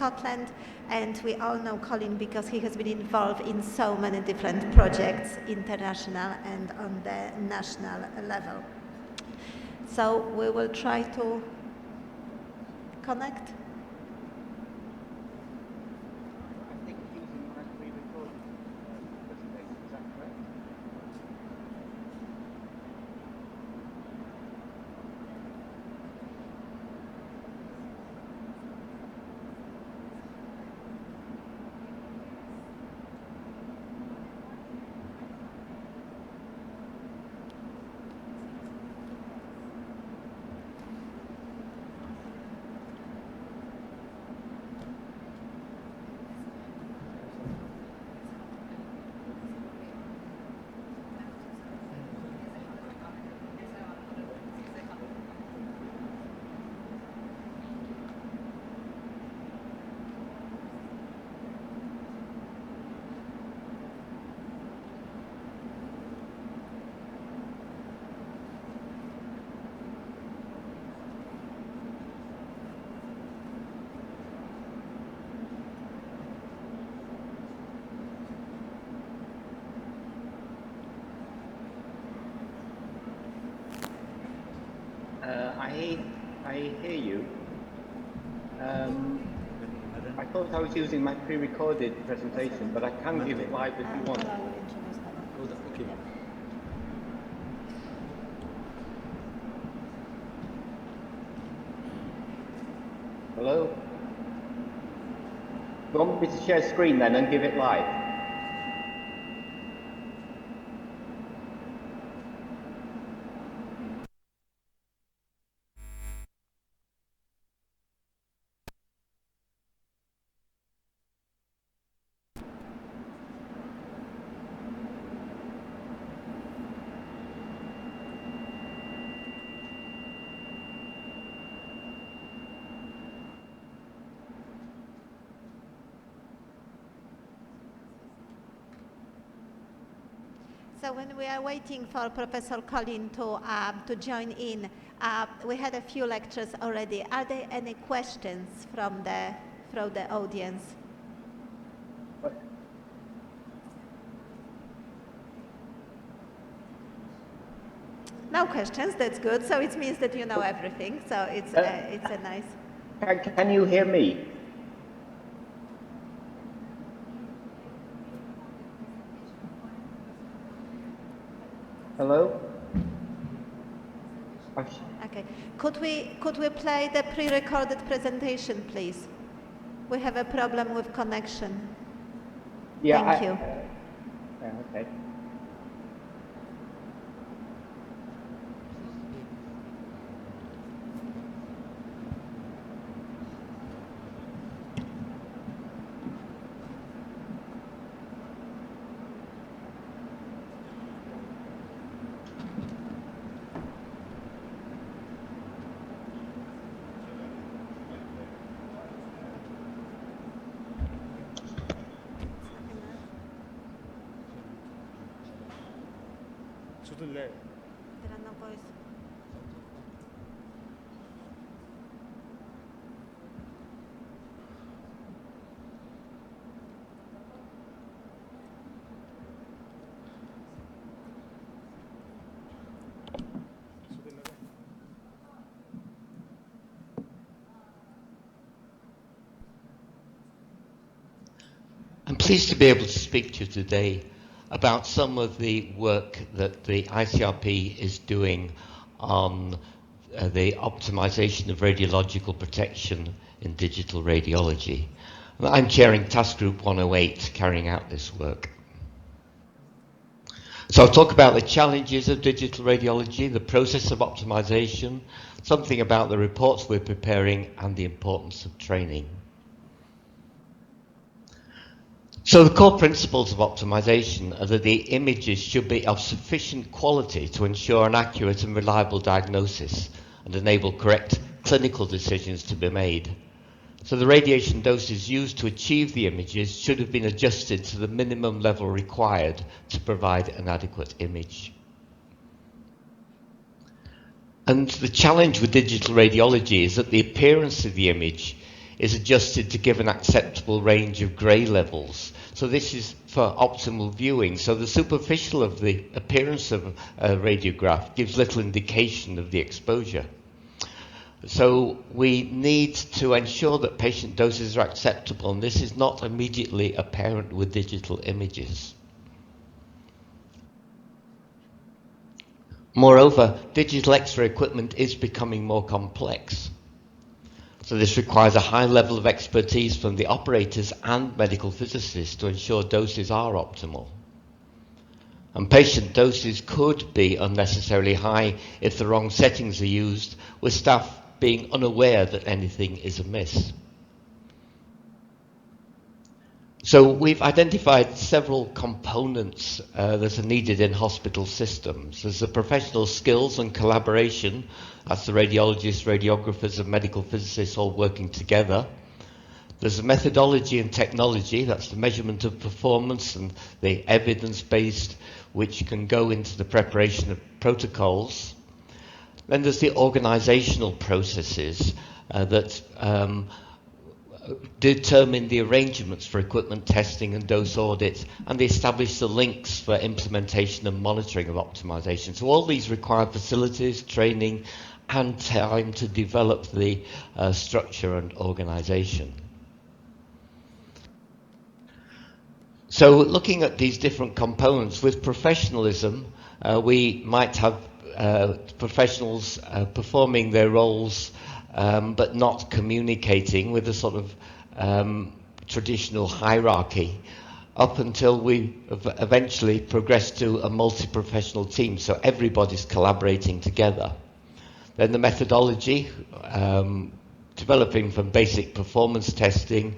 Scotland, and we all know Colin because he has been involved in so many different projects, international and on the national level. So we will try to connect. I hear you. I thought I was using my pre-recorded presentation, but I can give it live if you want. Okay. Hello? You want me to share screen then and give it live? So when we are waiting for Professor Colin to join in, we had a few lectures already. Are there any questions from the audience? No questions. That's good. So it means that you know everything. So it's a nice. Can you hear me? Hello? Okay. Could we play the pre-recorded presentation, please? We have a problem with connection. Yeah. Thank you. Okay. There are no voice. I'm pleased to be able to speak to you today about some of the work that the ICRP is doing on the optimization of radiological protection in digital radiology. I'm chairing Task Group 108, carrying out this work. So I'll talk about the challenges of digital radiology, the process of optimization, something about the reports we're preparing, and the importance of training. So the core principles of optimization are that the images should be of sufficient quality to ensure an accurate and reliable diagnosis and enable correct clinical decisions to be made. So the radiation doses used to achieve the images should have been adjusted to the minimum level required to provide an adequate image. And the challenge with digital radiology is that the appearance of the image is adjusted to give an acceptable range of grey levels. So this is for optimal viewing. So the superficial of the appearance of a radiograph gives little indication of the exposure. So we need to ensure that patient doses are acceptable, and this is not immediately apparent with digital images. Moreover, digital X-ray equipment is becoming more complex. So this requires a high level of expertise from the operators and medical physicists to ensure doses are optimal. And patient doses could be unnecessarily high if the wrong settings are used, with staff being unaware that anything is amiss. So we've identified several components that are needed in hospital systems. There's the professional skills and collaboration. That's the radiologists, radiographers, and medical physicists all working together. There's the methodology and technology. That's the measurement of performance and the evidence-based, which can go into the preparation of protocols. Then there's the organizational processes that determine the arrangements for equipment testing and dose audits, and they establish the links for implementation and monitoring of optimization. So all these require facilities, training, and time to develop the structure and organization. So looking at these different components, with professionalism, we might have professionals performing their roles but not communicating with a sort of traditional hierarchy, up until we eventually progress to a multi-professional team, so everybody's collaborating together. Then the methodology, developing from basic performance testing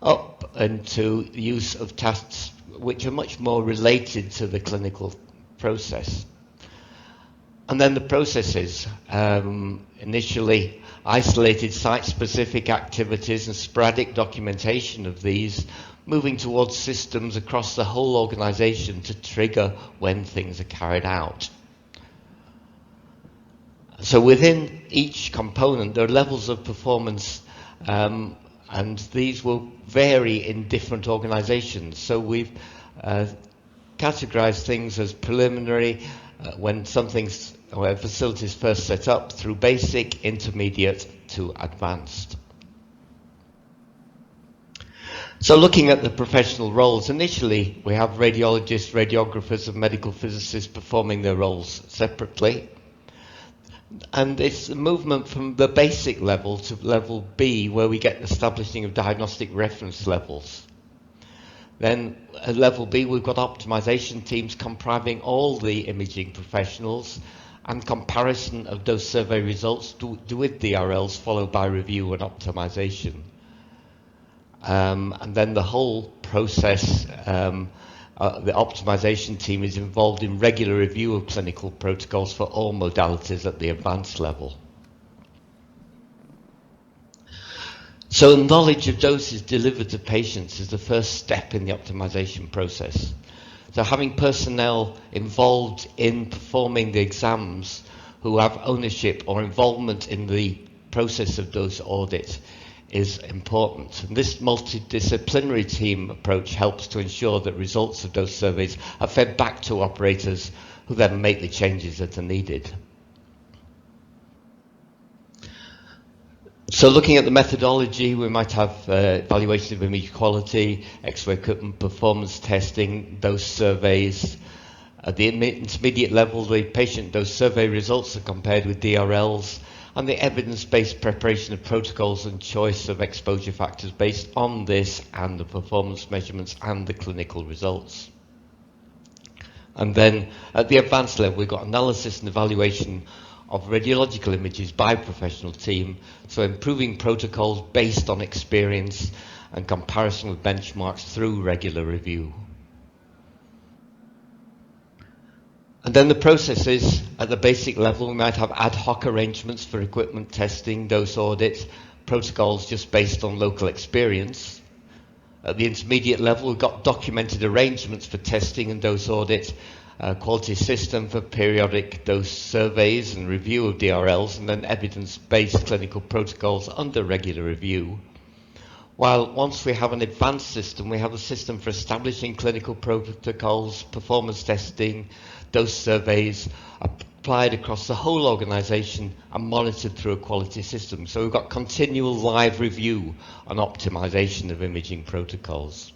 up into the use of tasks which are much more related to the clinical process. And then the processes, initially isolated site-specific activities and sporadic documentation of these, moving towards systems across the whole organization to trigger when things are carried out. So within each component, there are levels of performance, and these will vary in different organizations. So we've categorized things as preliminary, when a facility is first set up, through basic, intermediate to advanced. So looking at the professional roles, initially we have radiologists, radiographers, and medical physicists performing their roles separately. And it's a movement from the basic level to level B, where we get establishing of diagnostic reference levels. Then at level B, we've got optimization teams comprising all the imaging professionals, and comparison of those survey results with DRLs, followed by review and optimization. And then the whole process, the optimization team is involved in regular review of clinical protocols for all modalities at the advanced level. So knowledge of doses delivered to patients is the first step in the optimization process. So having personnel involved in performing the exams who have ownership or involvement in the process of dose audit is important. And this multidisciplinary team approach helps to ensure that results of dose surveys are fed back to operators who then make the changes that are needed. So looking at the methodology, we might have evaluation of image quality, X-ray equipment performance testing, dose surveys. At the intermediate level, the patient dose survey results are compared with DRLs, and the evidence-based preparation of protocols and choice of exposure factors based on this and the performance measurements and the clinical results. And then at the advanced level, we've got analysis and evaluation of radiological images by professional team, so improving protocols based on experience and comparison with benchmarks through regular review. And then the processes at the basic level, we might have ad hoc arrangements for equipment testing, dose audits, protocols just based on local experience. At the intermediate level, we've got documented arrangements for testing and dose audits, quality system for periodic dose surveys and review of DRLs, and then evidence-based clinical protocols under regular review. While once we have an advanced system, we have a system for establishing clinical protocols, performance testing, dose surveys, applied across the whole organisation and monitored through a quality system. So we've got continual live review on optimisation of imaging protocols.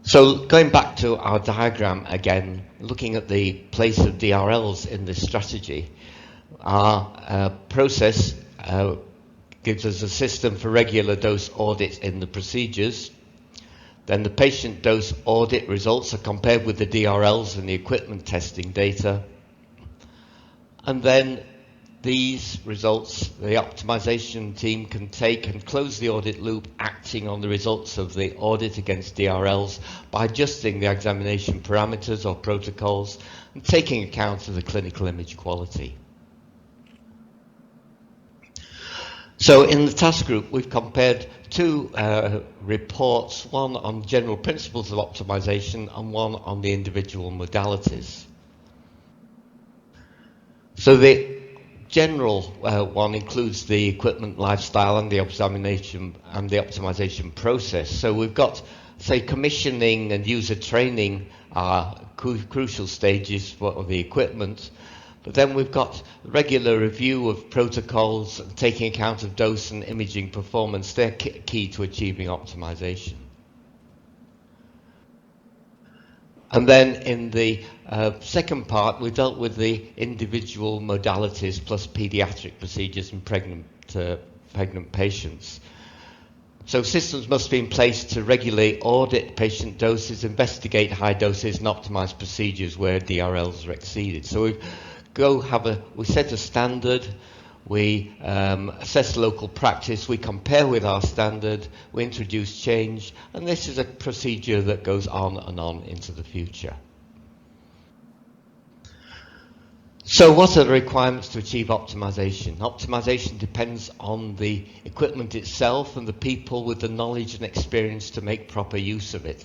So going back to our diagram again, looking at the place of DRLs in this strategy, our process gives us a system for regular dose audits in the procedures. Then the patient dose audit results are compared with the DRLs and the equipment testing data. And then these results, the optimization team can take and close the audit loop, acting on the results of the audit against DRLs by adjusting the examination parameters or protocols and taking account of the clinical image quality. So in the task group, we've compared two reports, one on general principles of optimization and one on the individual modalities. So the general one includes the equipment lifestyle and the examination and the optimization process. So we've got, say, commissioning and user training are crucial stages for the equipment. But then we've got regular review of protocols, taking account of dose and imaging performance. They're key to achieving optimization. And then in the second part, we dealt with the individual modalities plus pediatric procedures in pregnant patients. So systems must be in place to regularly audit patient doses, investigate high doses, and optimize procedures where DRLs are exceeded. So we set a standard, we assess local practice, we compare with our standard, we introduce change, and this is a procedure that goes on and on into the future. So what are the requirements to achieve optimization? Optimization depends on the equipment itself and the people with the knowledge and experience to make proper use of it.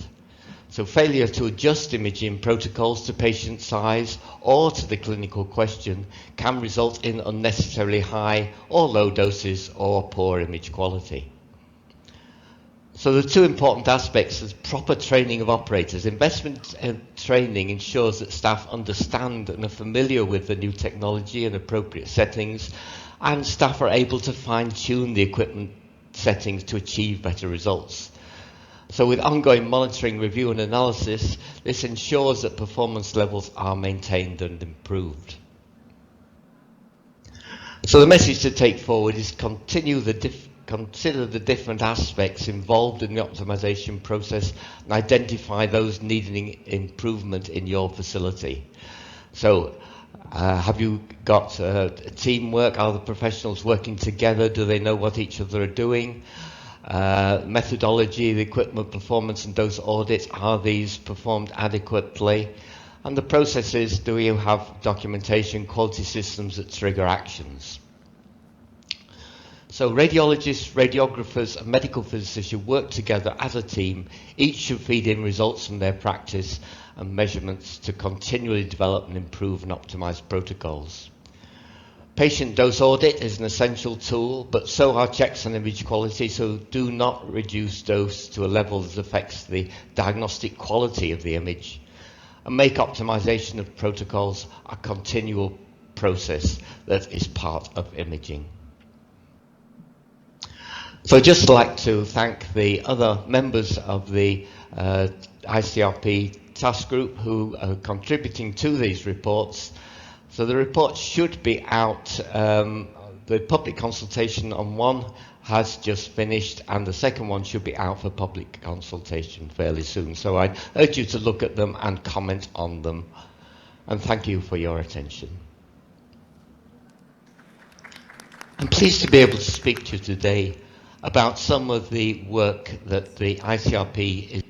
So failure to adjust imaging protocols to patient size or to the clinical question can result in unnecessarily high or low doses or poor image quality. So the two important aspects is proper training of operators. Investment in training ensures that staff understand and are familiar with the new technology and appropriate settings, and staff are able to fine-tune the equipment settings to achieve better results. So with ongoing monitoring, review and analysis, this ensures that performance levels are maintained and improved. So the message to take forward is consider the different aspects involved in the optimization process and identify those needing improvement in your facility. So have you got teamwork? Are the professionals working together? Do they know what each other are doing? Methodology, the equipment performance and dose audits, are these performed adequately? And the processes, do you have documentation, quality systems that trigger actions? So radiologists, radiographers and medical physicists should work together as a team. Each should feed in results from their practice and measurements to continually develop and improve and optimize protocols. Patient dose audit is an essential tool, but so are checks on image quality, so do not reduce dose to a level that affects the diagnostic quality of the image. And make optimization of protocols a continual process that is part of imaging. So I'd just like to thank the other members of the ICRP task group who are contributing to these reports. So the report should be out. The public consultation on one has just finished, and the second one should be out for public consultation fairly soon. So I urge you to look at them and comment on them. And thank you for your attention. I'm pleased to be able to speak to you today about some of the work that the ICRP is.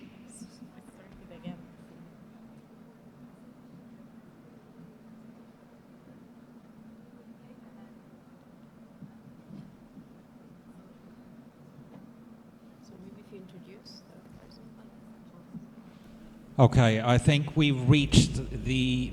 Okay, I think we've reached the